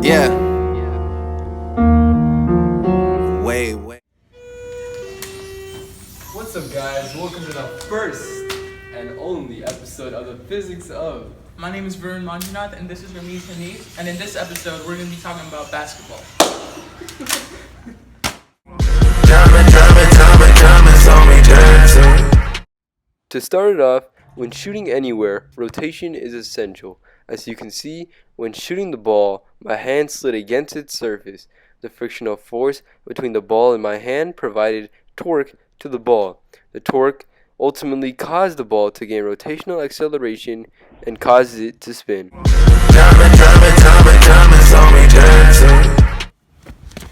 Yeah. Wait. What's up, guys? Welcome to the first and only episode of the Physics of. My name is Varun Manjunath, and this is Ramesh Hanif. And in this episode, we're going to be talking about basketball. To start it off, when shooting anywhere, rotation is essential. As you can see, when shooting the ball, my hand slid against its surface. The frictional force between the ball and my hand provided torque to the ball. The torque ultimately caused the ball to gain rotational acceleration and causes it to spin.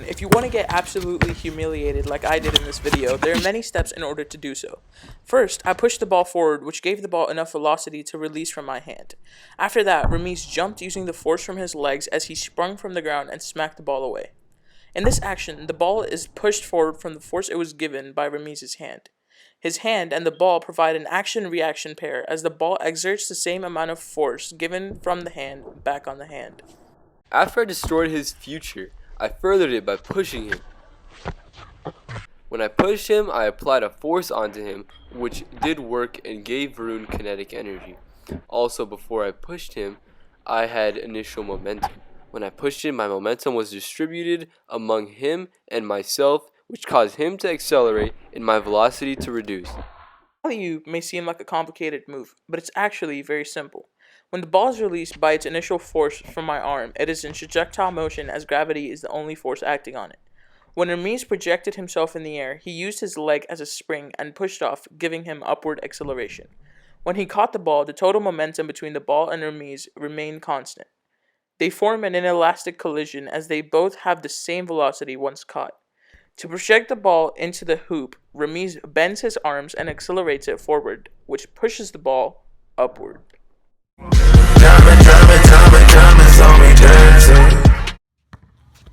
If you want to get absolutely humiliated like I did in this video, there are many steps in order to do so. First, I pushed the ball forward, which gave the ball enough velocity to release from my hand. After that, Ramesh jumped using the force from his legs as he sprung from the ground and smacked the ball away. In this action, the ball is pushed forward from the force it was given by Ramesh's hand. His hand and the ball provide an action-reaction pair as the ball exerts the same amount of force given from the hand back on the hand. After I destroyed his future, I furthered it by pushing him. When I pushed him, I applied a force onto him, which did work and gave Varun kinetic energy. Also, before I pushed him, I had initial momentum. When I pushed him, my momentum was distributed among him and myself, which caused him to accelerate and my velocity to reduce. You may seem like a complicated move, but it's actually very simple. When the ball is released by its initial force from my arm, it is in projectile motion as gravity is the only force acting on it. When Ramesh projected himself in the air, he used his leg as a spring and pushed off, giving him upward acceleration. When he caught the ball, the total momentum between the ball and Ramesh remained constant. They form an inelastic collision as they both have the same velocity once caught. To project the ball into the hoop, Ramesh bends his arms and accelerates it forward, which pushes the ball upward.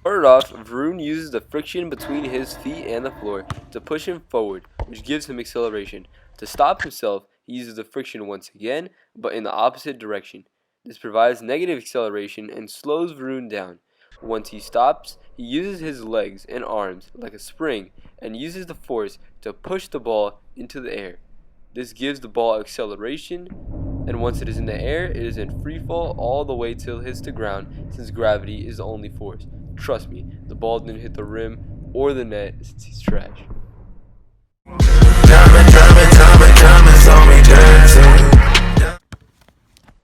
Started off, Varun uses the friction between his feet and the floor to push him forward, which gives him acceleration. To stop himself, he uses the friction once again, but in the opposite direction. This provides negative acceleration and slows Varun down. Once he stops, he uses his legs and arms like a spring and uses the force to push the ball into the air. This gives the ball acceleration, and once it is in the air, it is in free fall all the way till it hits the ground, since gravity is the only force. Trust me, the ball didn't hit the rim or the net since he's trash.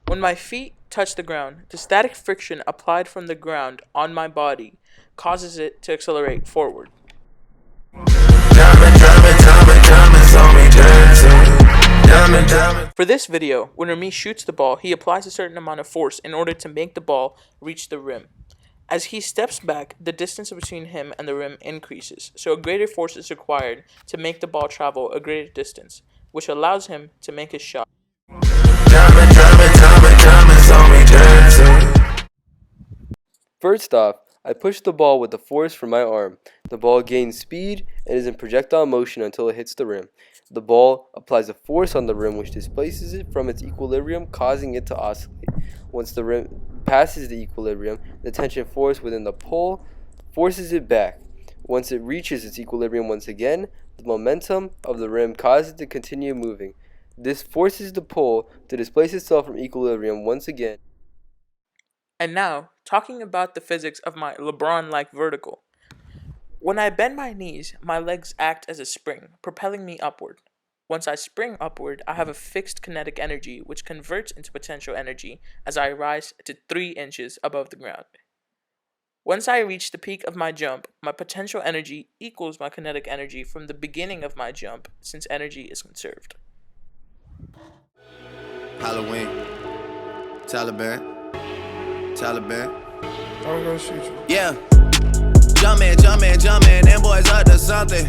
When my feet touch the ground, the static friction applied from the ground on my body causes it to accelerate forward. For this video, when Ramesh shoots the ball, he applies a certain amount of force in order to make the ball reach the rim. As he steps back, the distance between him and the rim increases, so a greater force is required to make the ball travel a greater distance, which allows him to make his shot. First off, I push the ball with the force from my arm. The ball gains speed and is in projectile motion until it hits the rim. The ball applies a force on the rim which displaces it from its equilibrium, causing it to oscillate. Once the rim passes the equilibrium, the tension force within the pole forces it back. Once it reaches its equilibrium once again, the momentum of the rim causes it to continue moving. This forces the pole to displace itself from equilibrium once again. And now, talking about the physics of my LeBron-like vertical. When I bend my knees, my legs act as a spring, propelling me upward. Once I spring upward, I have a fixed kinetic energy, which converts into potential energy as I rise to 3 inches above the ground. Once I reach the peak of my jump, my potential energy equals my kinetic energy from the beginning of my jump, since energy is conserved. Halloween. Taliban. I'm gonna shoot you. Yeah. Jumpin', them boys up to something.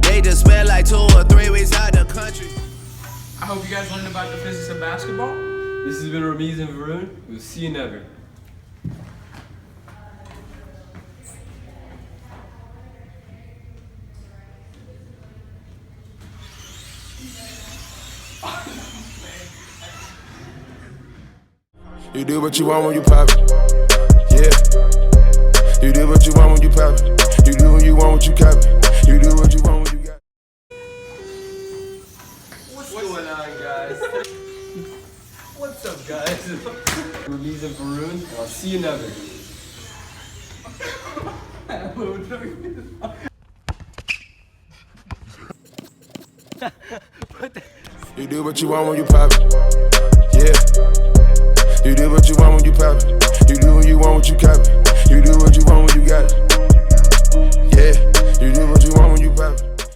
They just spent like 2 or 3 weeks out the country. I hope you guys learned about the physics of basketball. This has been Ramesh and Varun. We'll see you never. You do what you want when you pop it. Yeah. copy. You do what you want, what you copy. You do what you want, what you got. What's going on, guys? What's up, guys? Release of Varun, and I'll see you never. You do what you want when you pop it. Yeah.